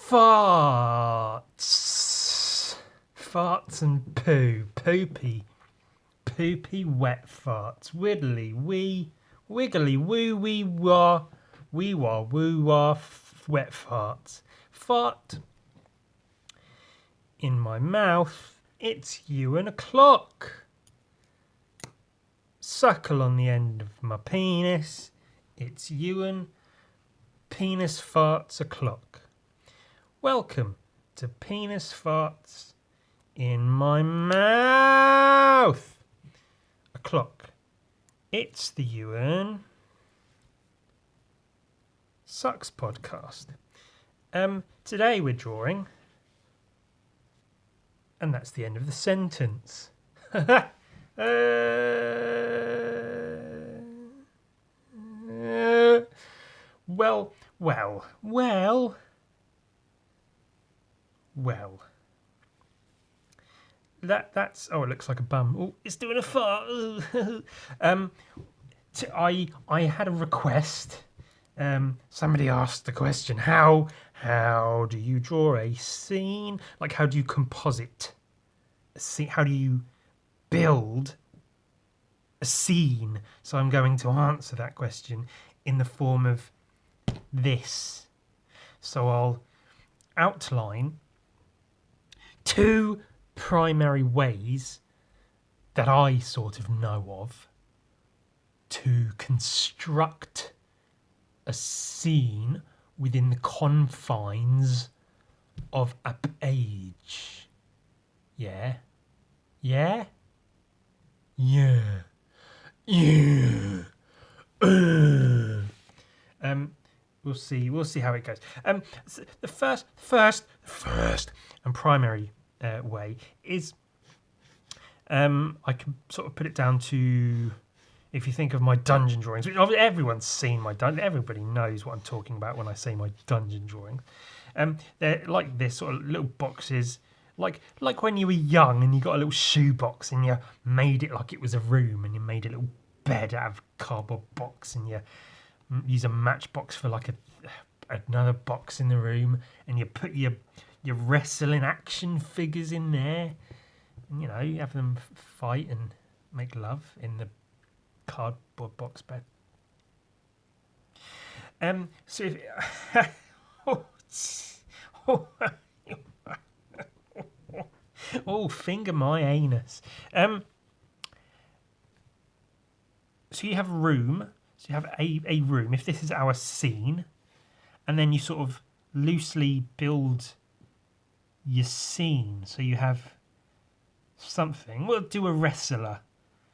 Farts. Farts and poo. Poopy. Poopy wet farts. Widdly wee. Wiggly woo wee wah. Wee wah woo wah wet farts. Fart in my mouth. It's you and a clock. Suckle on the end of my penis. It's you and penis farts o'clock. Welcome to Penis Farts in My Mouth. A clock. It's the Ewan Sucks podcast. Today we're drawing, and that's the end of the sentence. Well. That's it looks like a bum. Oh, it's doing a fart. I had a request. Somebody asked the question, how do you draw a scene? Like, how do you composite a scene? How do you build a scene? So I'm going to answer that question in the form of this. So I'll outline two primary ways that I sort of know of to construct a scene within the confines of a page. Yeah. We'll see how it goes. So the first and primary way is I can sort of put it down to, if you think of my dungeon drawings, which everyone's seen my dungeon, everybody knows what I'm talking about when I say my dungeon drawings. They're like this sort of little boxes, like when you were young and you got a little shoebox and you made it like it was a room, and you made a little bed out of a cardboard box, and you use a matchbox for like another box in the room, and you put your wrestling action figures in there, and you have them fight and make love in the cardboard box bed. So if finger my anus. So you have a room. So you have a room. If this is our scene, and then you sort of loosely build your scene. So you have something. We'll do a wrestler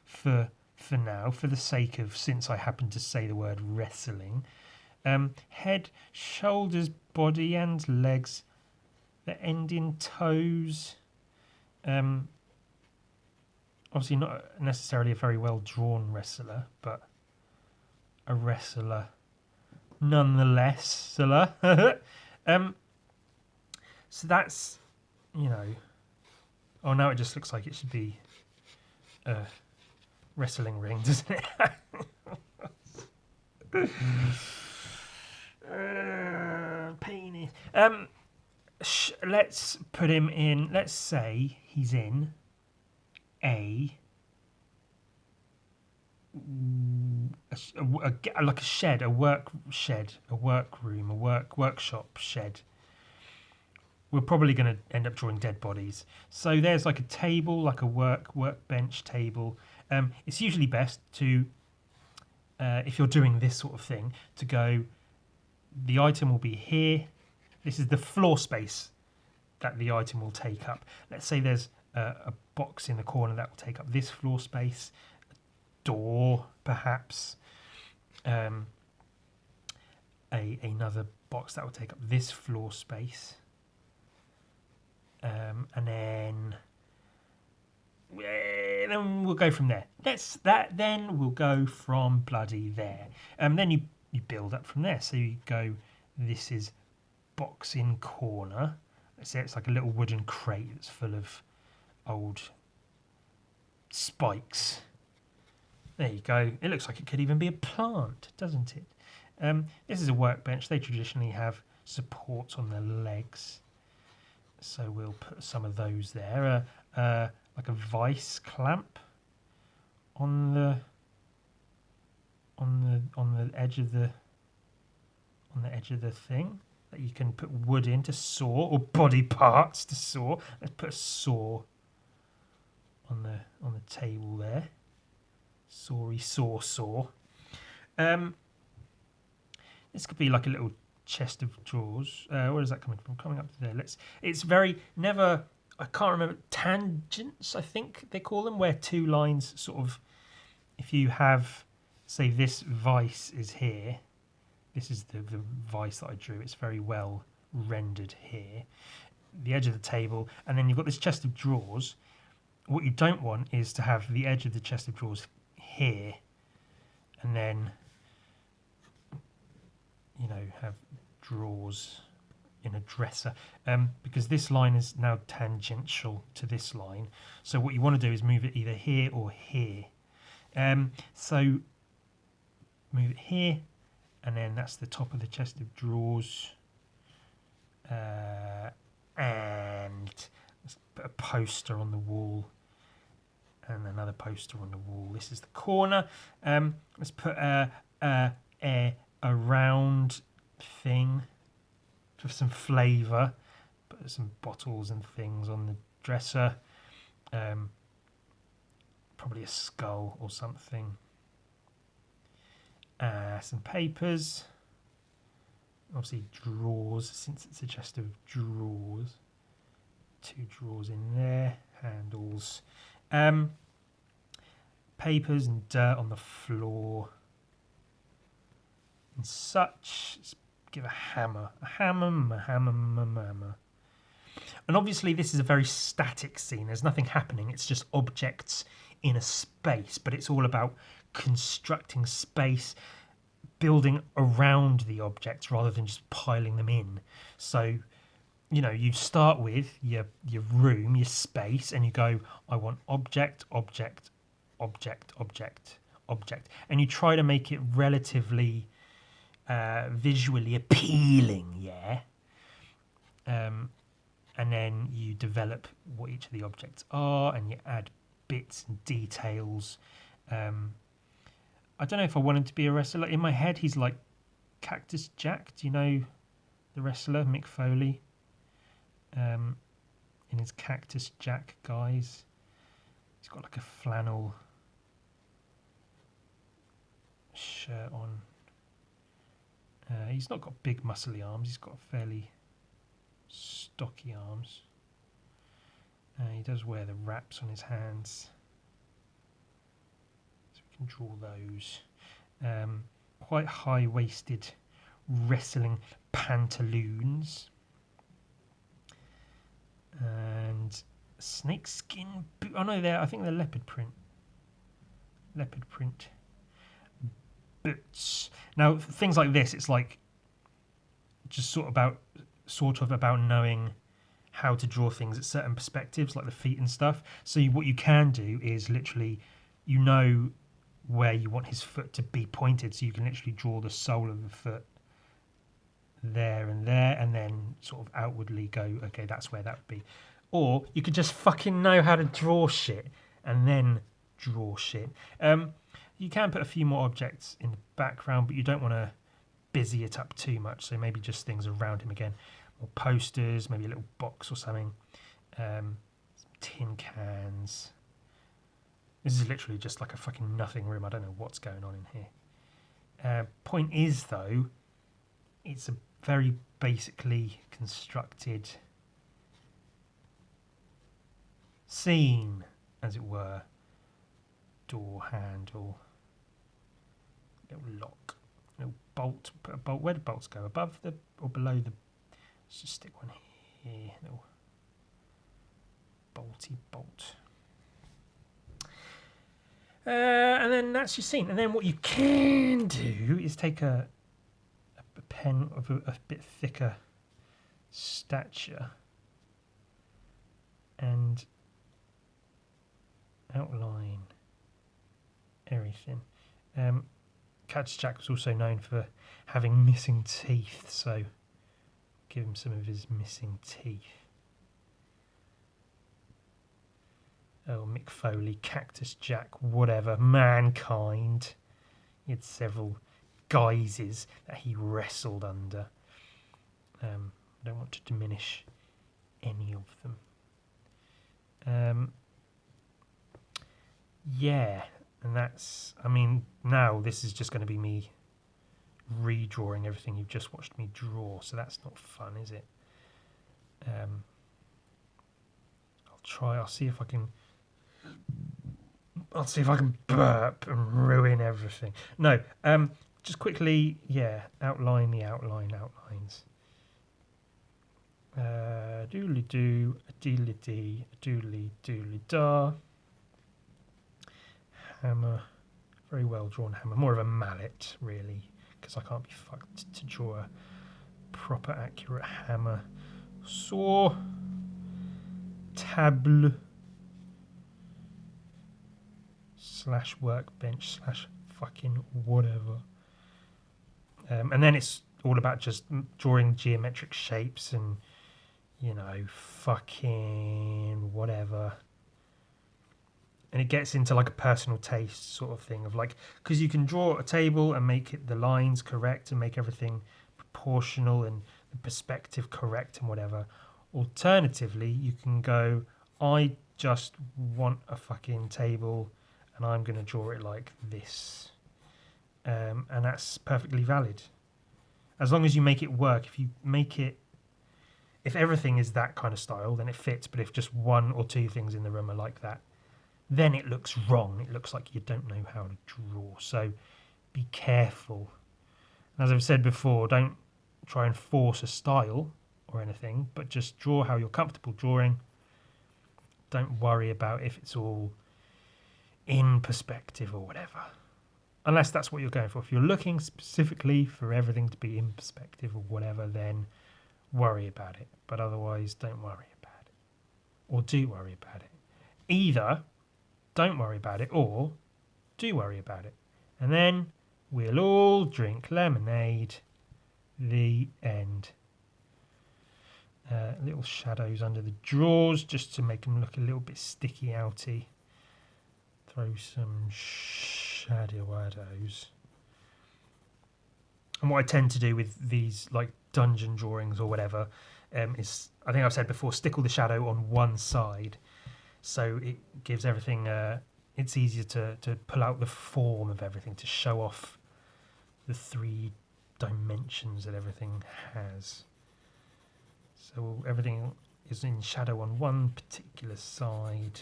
for now, for the sake of, since I happen to say the word wrestling. Head, shoulders, body and legs that end in toes. Obviously not necessarily a very well drawn wrestler, but a wrestler nonetheless. So that's, oh, now it just looks like it should be a wrestling ring, doesn't it? Penis. Let's put him in. Let's say he's in like a shed, a work shed, a workroom, a workshop shed. We're probably going to end up drawing dead bodies. So there's like a table, like a workbench table. It's usually best to, if you're doing this sort of thing, to go, the item will be here. This is the floor space that the item will take up. Let's say there's a box in the corner that will take up this floor space, a door perhaps, another box that will take up this floor space, and then we'll go from there. Then we'll go from bloody there. Then you build up from there. So you go, this is box in corner. Let's say it's like a little wooden crate that's full of old spikes. There you go. It looks like it could even be a plant, doesn't it? This is a workbench. They traditionally have supports on the legs. So we'll put some of those there. Like a vice clamp on the edge of the thing that you can put wood in to saw, or body parts to saw. Let's put a saw on the table there. Sorry, saw. This could be like a little chest of drawers. Where is that coming from? Coming up to there. It's very never. I can't remember, tangents, I think they call them, where two lines sort of. If you have, say, this vice is here. This is the vice that I drew. It's very well rendered here. The edge of the table, and then you've got this chest of drawers. What you don't want is to have the edge of the chest of drawers here, and then, you know, have drawers in a dresser, because this line is now tangential to this line. So what you want to do is move it either here or here. So move it here, and then that's the top of the chest of drawers. And let's put a poster on the wall, and another poster on the wall. This is the corner. Let's put a round thing for some flavour. Put some bottles and things on the dresser. Probably a skull or something. Some papers. Obviously drawers, since it's a chest of drawers. 2 drawers in there. Handles. Papers and dirt on the floor. And such. Let's give a hammer. A hammer. And obviously this is a very static scene. There's nothing happening. It's just objects in a space. But it's all about constructing space, building around the objects rather than just piling them in. So, you know, you start with your room, your space, and you go, I want object. And you try to make it relatively visually appealing, yeah? And then you develop what each of the objects are, and you add bits and details. I don't know if I want him to be a wrestler. In my head, he's like Cactus Jack. Do you know the wrestler, Mick Foley? In his Cactus Jack guise. He's got like a flannel shirt on. He's not got big muscly arms. He's got fairly stocky arms. He does wear the wraps on his hands. So we can draw those. Quite high-waisted wrestling pantaloons. And snakeskin boot. Oh no, I think they're leopard print. Leopard print boots. Now, things like this, it's like just sort of about knowing how to draw things at certain perspectives, like the feet and stuff. So what you can do is literally, you know where you want his foot to be pointed, so you can literally draw the sole of the foot there, and then sort of outwardly go, okay, that's where that would be. Or you could just fucking know how to draw shit and then draw shit. You can put a few more objects in the background, but you don't want to busy it up too much, so maybe just things around him again. Or posters, maybe a little box or something. Some tin cans. This is literally just like a fucking nothing room. I don't know what's going on in here. Point is, though, it's a very basically constructed scene, as it were. Door handle. Little lock. Little bolt. Put a bolt. Where do bolts go? Above the or below the? Let's just stick one here. Little bolty bolt. And then that's your scene. And then what you can do is take a pen of a bit thicker stature and outline everything. Cactus Jack was also known for having missing teeth, so give him some of his missing teeth. Oh, Mick Foley, Cactus Jack, whatever, Mankind. He had several guises that he wrestled under. I don't want to diminish any of them. Yeah, and that's, I mean, now this is just going to be me redrawing everything you've just watched me draw, so that's not fun, is it? I'll see if I can burp and ruin everything. No, just quickly, yeah, outline the outlines. Doodly doo, a deedly dee, a doodly doodly da. Hammer, very well drawn hammer, more of a mallet really, because I can't be fucked to draw a proper accurate hammer. Saw, table, / workbench / fucking whatever. And then it's all about just drawing geometric shapes and, you know, fucking whatever. And it gets into like a personal taste sort of thing of like, because you can draw a table and make it the lines correct and make everything proportional and the perspective correct and whatever. Alternatively, you can go, I just want a fucking table and I'm going to draw it like this. And that's perfectly valid. As long as you make it work, if everything is that kind of style, then it fits. But if just one or two things in the room are like that, then it looks wrong. It looks like you don't know how to draw. So be careful. As I've said before, don't try and force a style or anything, but just draw how you're comfortable drawing. Don't worry about if it's all in perspective or whatever. Unless that's what you're going for. If you're looking specifically for everything to be in perspective or whatever, then worry about it. But otherwise, don't worry about it. Or do worry about it. Either don't worry about it or do worry about it. And then we'll all drink lemonade. The end. Little shadows under the drawers just to make them look a little bit sticky outy. Throw some shadows. And what I tend to do with these like dungeon drawings or whatever is, I think I've said before, stick all the shadow on one side. So it gives everything, it's easier to pull out the form of everything, to show off the 3 dimensions that everything has. So everything is in shadow on one particular side.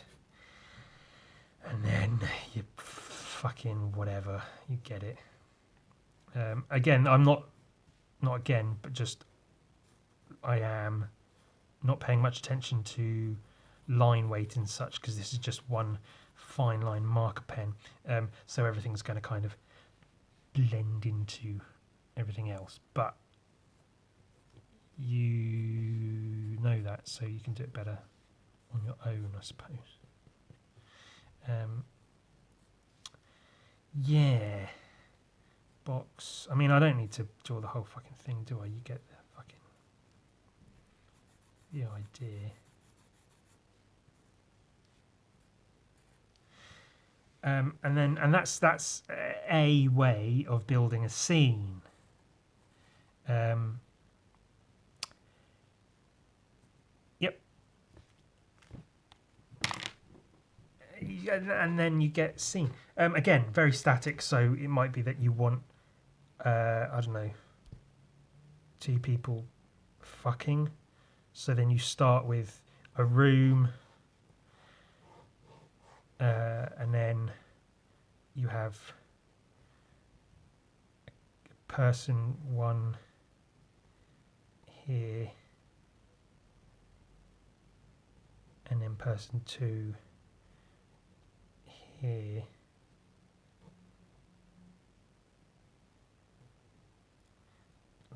And then you fucking whatever, you get it. Again, I'm not again, but just I am not paying much attention to line weight and such, because this is just one fine line marker pen, so everything's going to kind of blend into everything else, but you know that, so you can do it better on your own, I suppose. Yeah, box. I mean, I don't need to draw the whole fucking thing, do I? You get the idea. And that's a way of building a scene. Yep. And then you get scene. Again, very static. So it might be that you want, I don't know, 2 people fucking. So then you start with a room. And then you have person 1 here, and then person 2 here,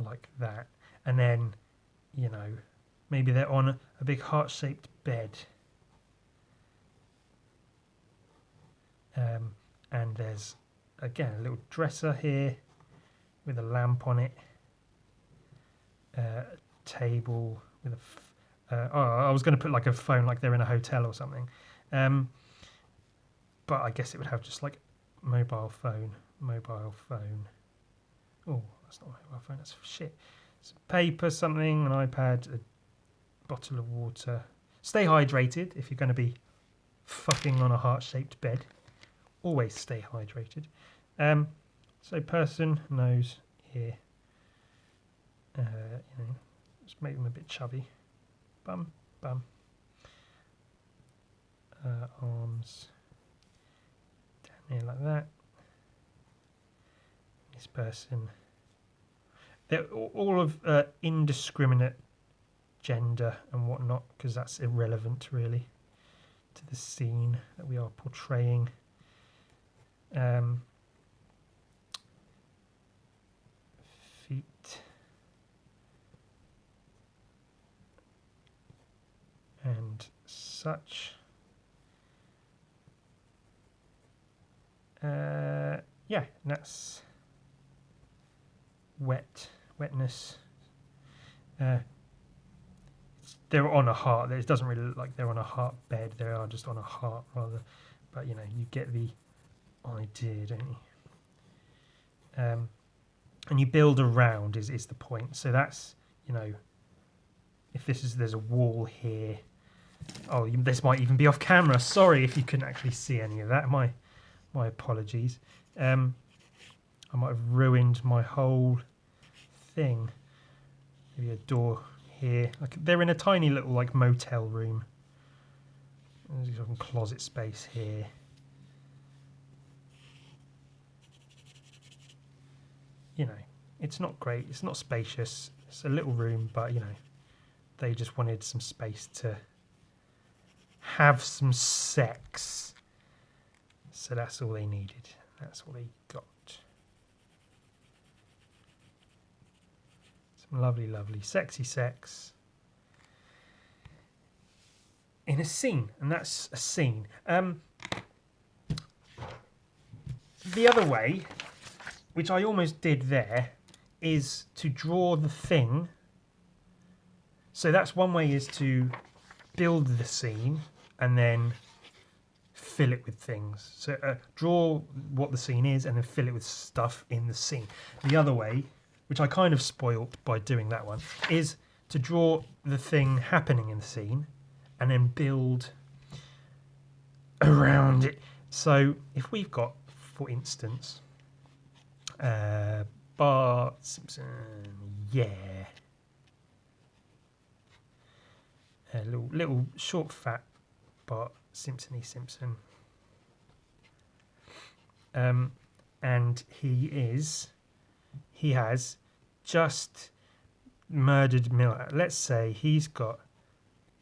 like that. And then, you know, maybe they're on a big heart-shaped bed. And there's, again, a little dresser here with a lamp on it. table with I was going to put like a phone, like they're in a hotel or something. But I guess it would have just like mobile phone. Oh, that's not a mobile phone. That's shit. Some paper, something, an iPad, a bottle of water. Stay hydrated if you're going to be fucking on a heart-shaped bed. Always stay hydrated. So person, nose, ear. Just make them a bit chubby. Bum. Arms down here like that. This person. They're all of indiscriminate gender and whatnot, because that's irrelevant really to the scene that we are portraying. Feet and such. Yeah, that's wetness. They're on a heart. It doesn't really look like they're on a heart bed. They are just on a heart rather. But you get the idea, don't you? And you build around is the point. So that's, if there's a wall here. Oh, this might even be off camera. Sorry if you couldn't actually see any of that. My apologies. I might have ruined my whole thing. Maybe a door here. They're in a tiny little motel room. There's some closet space here. It's not great. It's not spacious. It's a little room, but they just wanted some space to have some sex. So that's all they needed. That's all they got. Some lovely, lovely, sexy sex in a scene, and that's a scene. The other way, which I almost did there, is to draw the thing. So that's one way, is to build the scene and then fill it with things. So draw what the scene is and then fill it with stuff in the scene. The other way, which I kind of spoilt by doing that one, is to draw the thing happening in the scene and then build around it. So if we've got, for instance, Bart Simpson, yeah, a little short, fat Bart Simpson-y Simpson, and he has just murdered Millhouse. Let's say he's got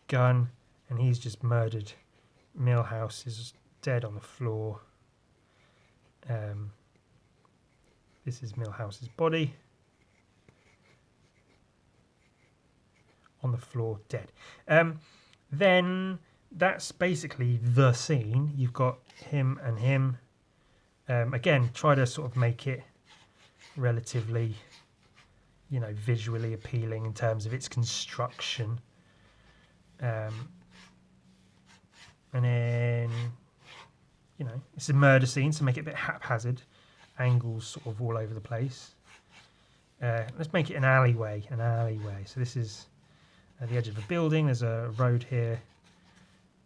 gun and he's just murdered Millhouse. Is dead on the floor. This is Millhouse's body on the floor, dead. Then that's basically the scene. You've got him and him. Again, try to sort of make it relatively, visually appealing in terms of its construction. And then, it's a murder scene, so make it a bit haphazard. Angles sort of all over the place. Let's make it an alleyway. So this is at the edge of a building. There's a road here.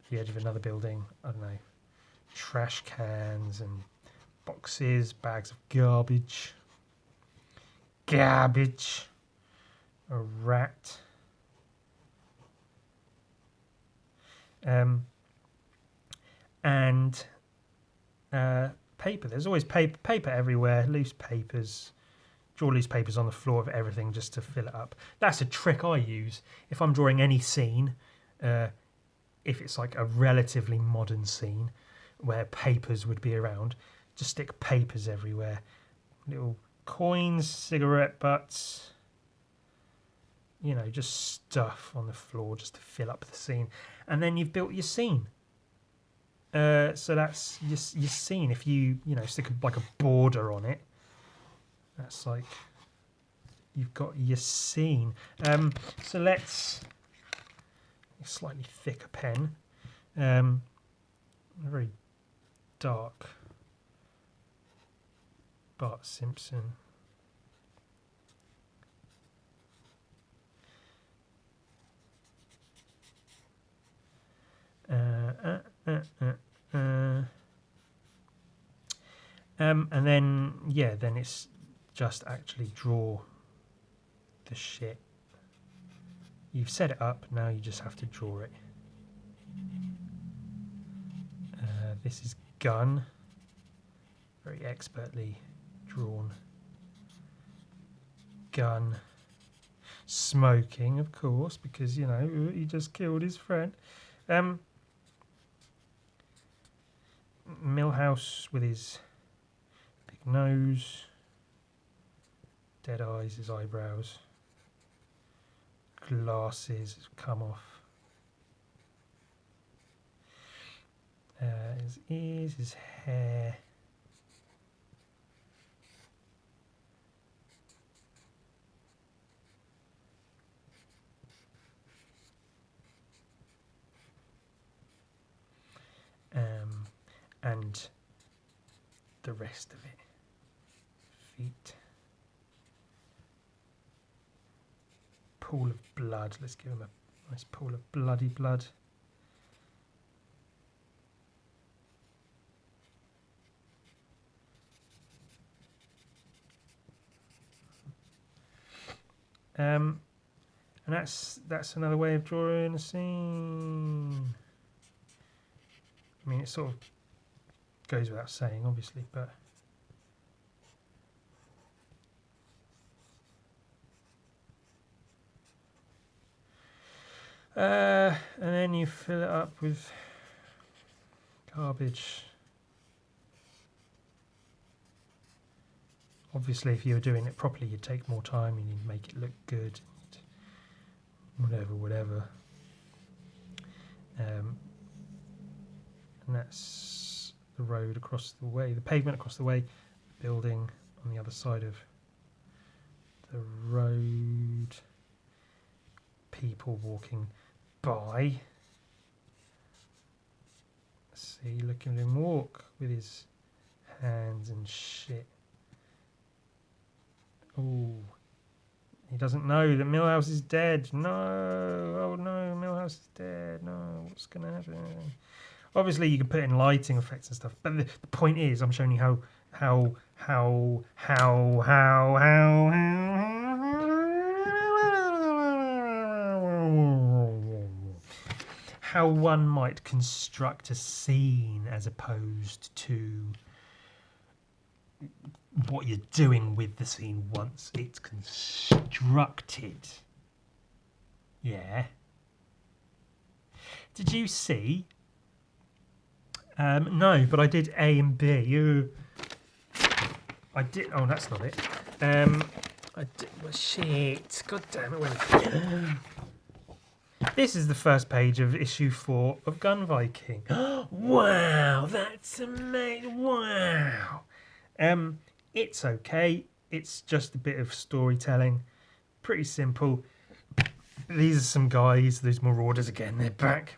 The edge of another building. I don't know. Trash cans and boxes, bags of garbage. A rat. And paper. There's always paper everywhere. Loose papers. Draw loose papers on the floor of everything just to fill it up. That's a trick I use if I'm drawing any scene. If it's like a relatively modern scene where papers would be around, just stick papers everywhere. Little coins, cigarette butts, just stuff on the floor just to fill up the scene. And then you've built your scene. So that's your scene. If you stick a border on it, that's like you've got your scene. So let's a slightly thicker pen, a very dark Bart Simpson. And then, yeah, then it's just actually draw the shit. You've set it up, now you just have to draw it. This is gun, very expertly drawn. Gun. Smoking, of course, because, you know, he just killed his friend. Millhouse with his big nose, dead eyes, his eyebrows, glasses have come off, his ears, his hair, and the rest of it. Feet. Pool of blood. Let's give him a nice pool of bloody blood. And that's another way of drawing a scene. I mean, it sort of goes without saying, obviously, but and then you fill it up with garbage. Obviously, if you were doing it properly, you'd take more time and you'd make it look good. Whatever. And that's the road across the way, the pavement across the way, building on the other side of the road, people walking by. See, look at him walk with his hands and shit. Oh, he doesn't know that Millhouse is dead. No, oh no, Millhouse is dead. No, what's going to happen? Obviously, you can put in lighting effects and stuff, but the point is, I'm showing you how one might construct a scene as opposed to what you're doing with the scene once it's constructed. Yeah. Did you see? No, but I did A and B. I did. Oh, that's not it. I did. Well, shit. God damn it. Where this is the first page of issue 4 of Gun Viking. Wow, that's amazing. Wow. It's okay. It's just a bit of storytelling. Pretty simple. These are some guys, those marauders again, they're back.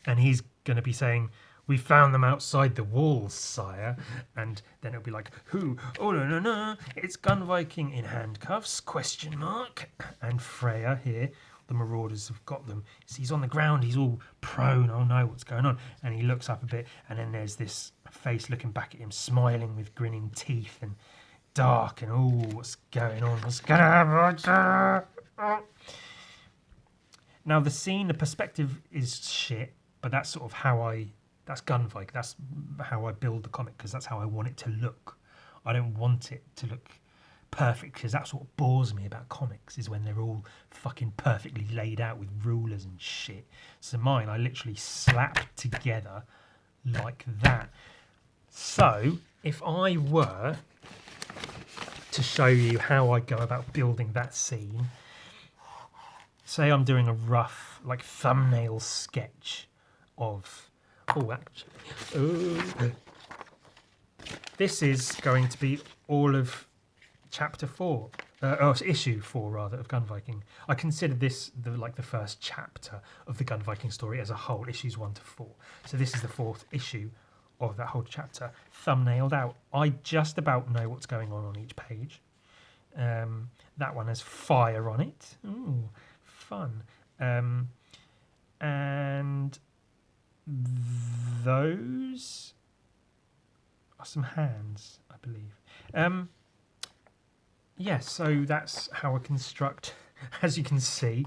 And he's going to be saying, "We found them outside the walls, sire." And then it'll be like, "Who? Oh, no. It's Gun Viking in handcuffs, question mark. And Freya here, the marauders have got them. So he's on the ground, he's all prone. Oh no, what's going on?" And he looks up a bit, and then there's this face looking back at him, smiling with grinning teeth and dark, and oh, what's going on? What's going to happen? Now the scene, the perspective is shit, but that's sort of that's Gun Viking. That's how I build the comic, because that's how I want it to look. I don't want it to look perfect, because that's what bores me about comics, is when they're all fucking perfectly laid out with rulers and shit. So mine, I literally slap together like that. So if I were to show you how I go about building that scene, say I'm doing a rough, like, thumbnail sketch of... Oh, actually... This is going to be all of chapter 4. it's issue 4 rather of Gun Viking. I consider this the first chapter of the Gun Viking story as a whole, issues 1 to 4. So this is the 4th issue of that whole chapter, thumbnailed out. I just about know what's going on each page. That one has fire on it. Ooh, fun. And those are some hands, I believe. Yes, so that's how I construct, as you can see.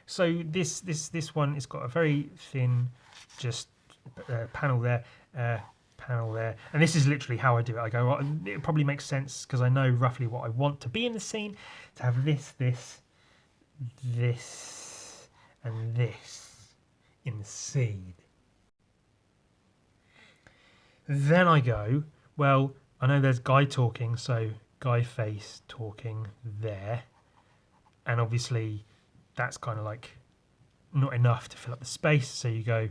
So this one has got a very thin, just panel there, and this is literally how I do it. I go, well, it probably makes sense because I know roughly what I want to be in the scene, to have this, and this in the scene. Then I go, well, I know there's guy talking, so guy face talking there, and obviously that's kind of like not enough to fill up the space, so you go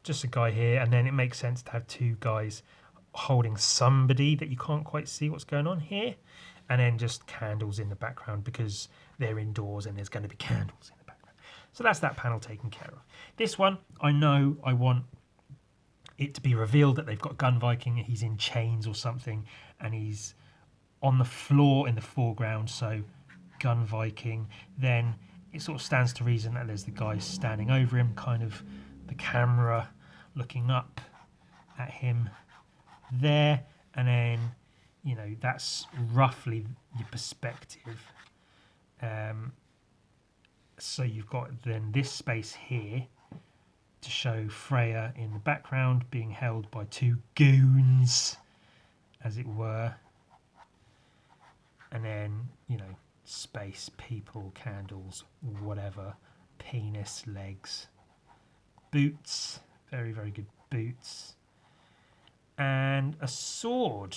just a guy here, and then it makes sense to have 2 guys holding somebody that you can't quite see what's going on here, and then just candles in the background because they're indoors and there's going to be candles in the background. So that's that panel taken care of. This one, I know I want it to be revealed that they've got Gun Viking, he's in chains or something, and he's on the floor in the foreground, so Gun Viking. Then it sort of stands to reason that there's the guy standing over him, kind of the camera looking up at him there, and then, you know, that's roughly your perspective. So you've got then this space here to show Freya in the background being held by 2 goons, as it were. And then, you know, space, people, candles, whatever, penis, legs, boots, very, very good boots, and a sword,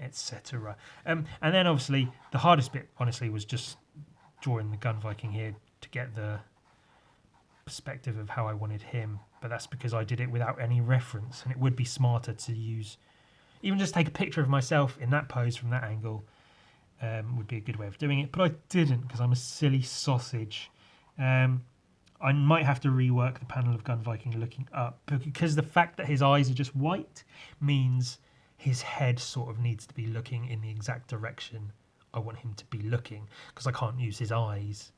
etc. And then obviously the hardest bit, honestly, was just drawing the Gun Viking here to get the perspective of how I wanted him. But that's because I did it without any reference, and it would be smarter to use, even just take a picture of myself in that pose from that angle. Would be a good way of doing it, but I didn't because I'm a silly sausage. I might have to rework the panel of Gun Viking looking up, because the fact that his eyes are just white means his head sort of needs to be looking in the exact direction I want him to be looking, because I can't use his eyes,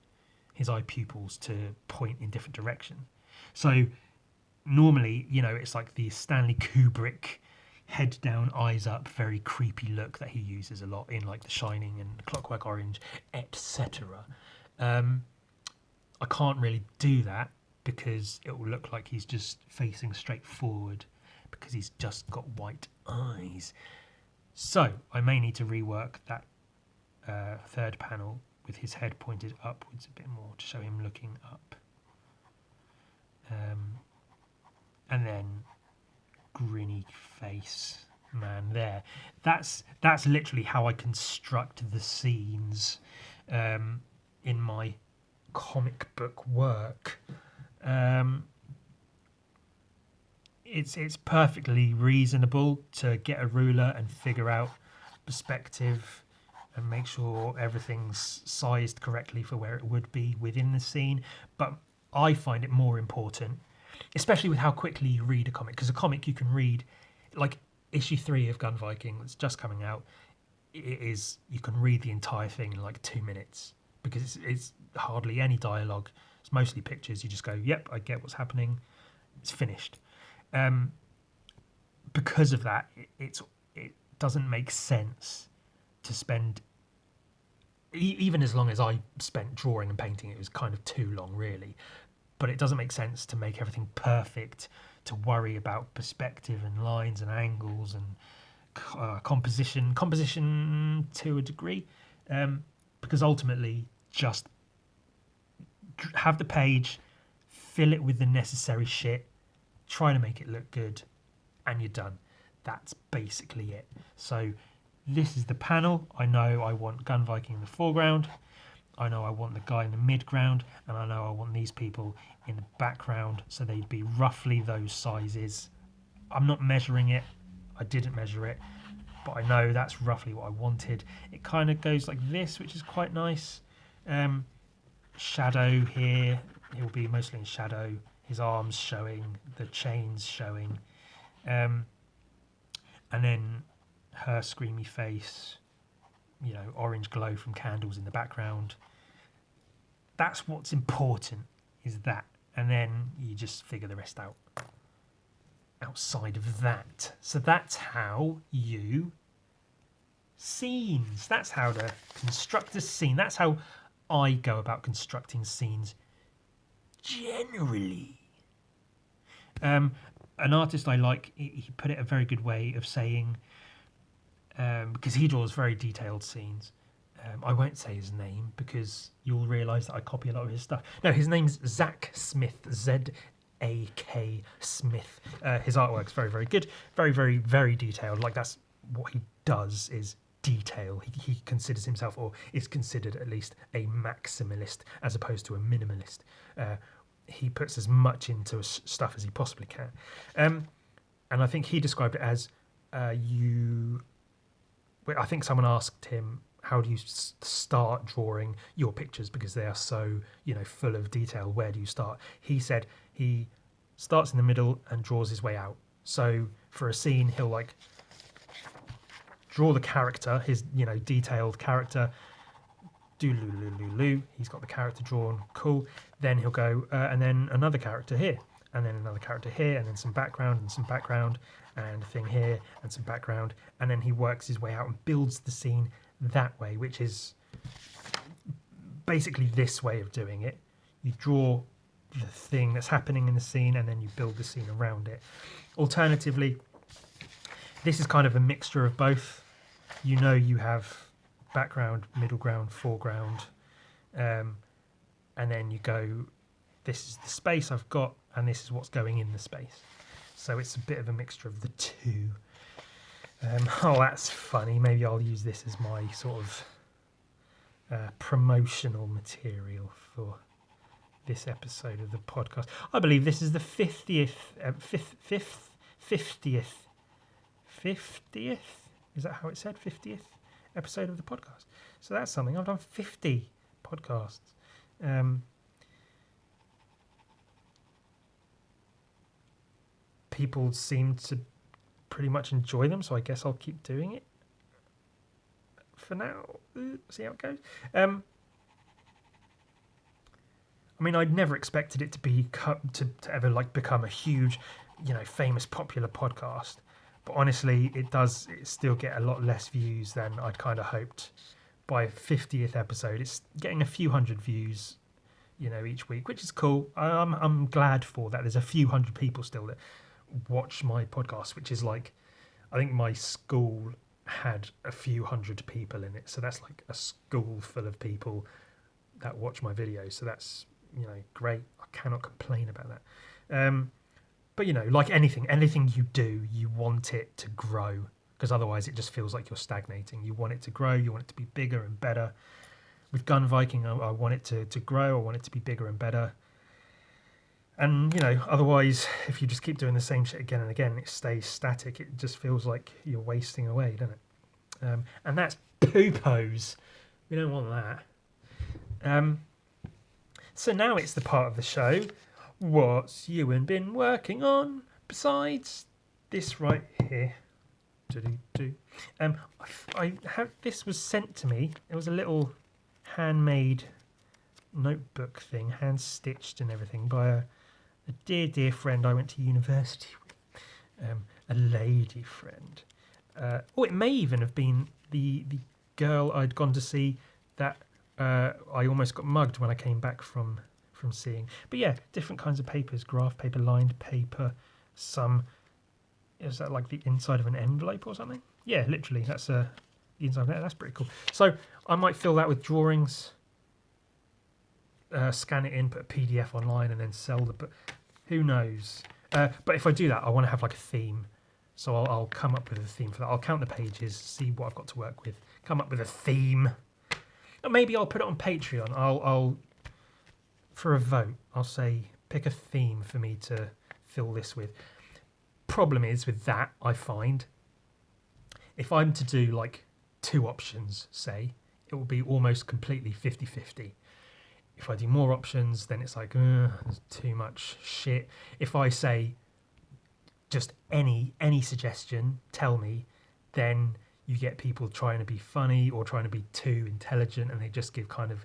his eye pupils, to point in different direction. So normally, you know, it's like the Stanley Kubrick head down, eyes up, very creepy look that he uses a lot in like The Shining and Clockwork Orange, etc. I can't really do that because it will look like he's just facing straight forward because he's just got white eyes. So I may need to rework that third panel with his head pointed upwards a bit more to show him looking up. And then grinny face man there. That's literally how I construct the scenes in my comic book work. It's perfectly reasonable to get a ruler and figure out perspective and make sure everything's sized correctly for where it would be within the scene. But I find it more important, especially with how quickly you read a comic, because a comic you can read, like issue 3 of Gun Viking that's just coming out, you can read the entire thing in like 2 minutes because it's hardly any dialogue. It's mostly pictures. You just go, yep, I get what's happening. It's finished. Because of that, it doesn't make sense to spend, even as long as I spent drawing and painting, it was kind of too long, really. But it doesn't make sense to make everything perfect, to worry about perspective and lines and angles and composition to a degree, because ultimately just have the page, fill it with the necessary shit, try to make it look good, and you're done. That's basically it. So this is the panel. I know I want Gun Viking in the foreground. I know I want the guy in the midground, and I know I want these people in the background, so they'd be roughly those sizes. I'm not measuring it. I didn't measure it. but I know that's roughly what I wanted. It kind of goes like this, which is quite nice. Shadow here, he'll be mostly in shadow, his arms showing, the chains showing, and then her screamy face, you know, orange glow from candles in the background. That's what's important, is that, and then you just figure the rest out outside of that. So that's how you scenes. That's how to construct a scene. That's how I go about constructing scenes generally. An artist I like, he put it a very good way of saying, because he draws very detailed scenes. I won't say his name because you'll realise that I copy a lot of his stuff. No, his name's Zach Smith, Z-A-K Smith. His artwork's very, very good. Very, very, very detailed. Like, that's what he does, is detail. He considers himself, or is considered at least, a maximalist as opposed to a minimalist. He puts as much into stuff as he possibly can. And I think he described it as I think someone asked him, how do you start drawing your pictures because they are so, you know, full of detail? Where do you start? He said he starts in the middle and draws his way out. So for a scene, he'll like draw the character, his, you know, detailed character. Do-loo-loo-loo-loo. He's got the character drawn, cool. Then he'll go, and then another character here, and then another character here, and then some background, and a thing here, and some background. And then he works his way out and builds the scene that way, which is basically this way of doing it. You draw the thing that's happening in the scene, and then you build the scene around it. Alternatively, this is kind of a mixture of both. You know, you have background, middle ground, foreground, and then you go, this is the space I've got, and this is what's going in the space. So it's a bit of a mixture of the two. Oh, that's funny. Maybe I'll use this as my sort of promotional material for this episode of the podcast. I believe this is the 50th. Is that how it said? 50th episode of the podcast. So that's something. I've done 50 podcasts. People seem to pretty much enjoy them, so I guess I'll keep doing it for now. See how it goes. I mean, I'd never expected it to be to ever like become a huge, you know, famous, popular podcast. But honestly, it still get a lot less views than I'd kind of hoped. By 50th episode, it's getting a few hundred views, you know, each week, which is cool. I'm glad for that. There's a few hundred people still that watch my podcast, which is like, I think my school had a few hundred people in it, so that's like a school full of people that watch my videos. So that's, you know, great. I cannot complain about that. But you know, like anything you do, you want it to grow, because otherwise it just feels like you're stagnating. You want it to grow, you want it to be bigger and better. With Gun Viking, I want it to grow, I want it to be bigger and better. And, you know, otherwise, if you just keep doing the same shit again and again, it stays static. It just feels like you're wasting away, doesn't it? And that's poo-pos. We don't want that. So now it's the part of the show. What's Ewan been working on besides this right here? This was sent to me. It was a little handmade notebook thing, hand-stitched and everything, by a dear friend I went to university with, a lady friend. It may even have been the girl I'd gone to see that I almost got mugged when I came back from seeing. But yeah, different kinds of papers, graph paper, lined paper, some... Is that like the inside of an envelope or something? Yeah, literally, that's the inside of it. That's pretty cool. So I might fill that with drawings, scan it in, put a PDF online, and then sell the book. Who knows? But if I do that, I want to have like a theme. So I'll come up with a theme for that. I'll count the pages, see what I've got to work with, come up with a theme. Or maybe I'll put it on Patreon. I'll for a vote, I'll say pick a theme for me to fill this with. Problem is with that, I find if I'm to do like 2 options, say, it will be almost completely 50-50. If I do more options, then it's like, there's too much shit. If I say just any suggestion, tell me, then you get people trying to be funny or trying to be too intelligent, and they just give kind of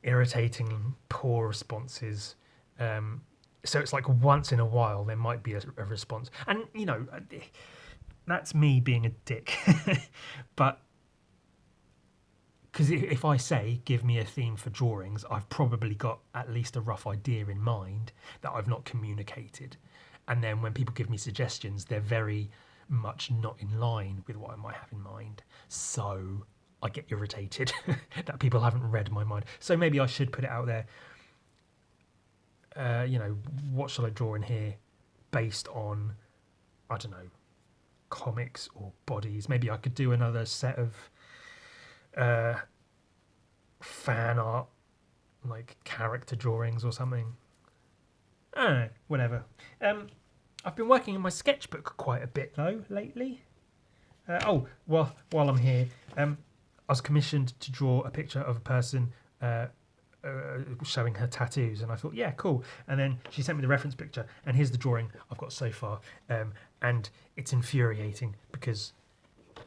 irritating, poor responses. So it's like once in a while there might be a response, and you know, that's me being a dick. But because if I say give me a theme for drawings, I've probably got at least a rough idea in mind that I've not communicated, and then when people give me suggestions, they're very much not in line with what I might have in mind. So I get irritated that people haven't read my mind. So maybe I should put it out there. You know, what shall I draw in here based on, I don't know, comics or bodies? Maybe I could do another set of fan art, like character drawings or something. I don't know, whatever. I've been working in my sketchbook quite a bit though lately. While I'm here, I was commissioned to draw a picture of a person showing her tattoos, and I thought, yeah, cool. And then she sent me the reference picture, and here's the drawing I've got so far, and it's infuriating because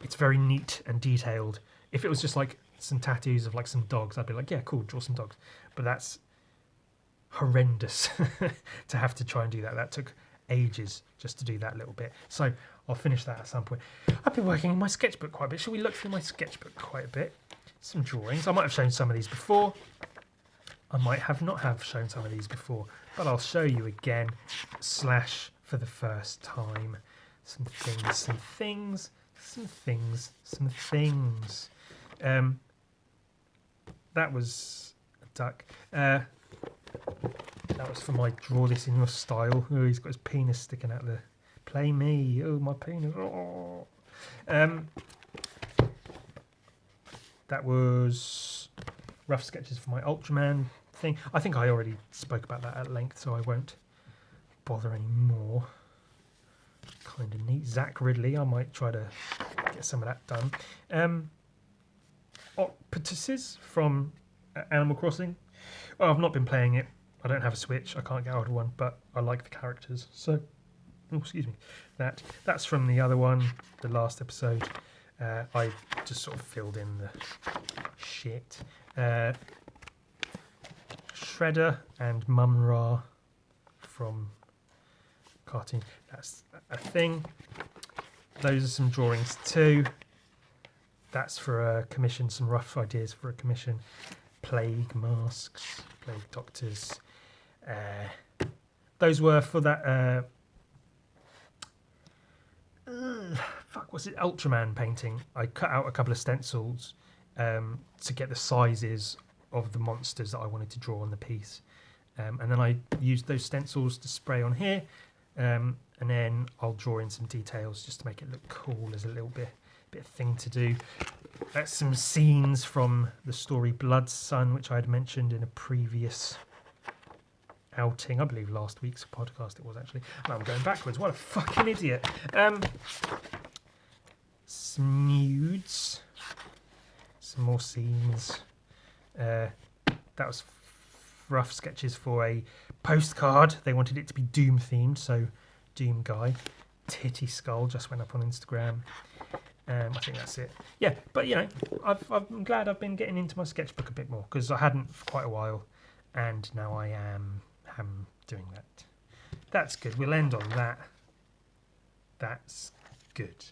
it's very neat and detailed. If it was just like some tattoos of like some dogs, I'd be like, yeah, cool, draw some dogs. But that's horrendous to have to try and do that. That took ages just to do that little bit. So I'll finish that at some point. I've been working in my sketchbook quite a bit. Shall we look through my sketchbook quite a bit? Some drawings. I might have shown some of these before. I might have not have shown some of these before, but I'll show you again, / for the first time. Some things. That was a duck. That was for my draw this in your style. Oh, he's got his penis sticking out there. Play me. Oh, my penis. Oh. That was rough sketches for my Ultraman thing. I think I already spoke about that at length, so I won't bother anymore. Kind of neat. Zach Ridley. I might try to get some of that done. Octopuses from Animal Crossing. Well, I've not been playing it. I don't have a Switch. I can't get hold of one, but I like the characters. So, excuse me. That's from the other one, the last episode. I just sort of filled in the shit. Shredder and Mum-Ra from cartoons. That's a thing. Those are some drawings too. That's for a commission, some rough ideas for a commission. Plague masks, plague doctors. Those were for that what's it, Ultraman painting. I cut out a couple of stencils to get the sizes of the monsters that I wanted to draw on the piece, and then I used those stencils to spray on here, and then I'll draw in some details just to make it look cool as a little bit of thing to do. That's some scenes from the story Blood Sun, which I had mentioned in a previous outing. I believe last week's podcast it was actually. And I'm going backwards. What a fucking idiot. Some nudes. Some more scenes. That was rough sketches for a postcard. They wanted it to be Doom themed, so Doom guy. Titty skull just went up on Instagram. I think that's it. Yeah, but you know, I'm glad I've been getting into my sketchbook a bit more because I hadn't for quite a while, and now I am doing that. That's good. We'll end on that. That's good.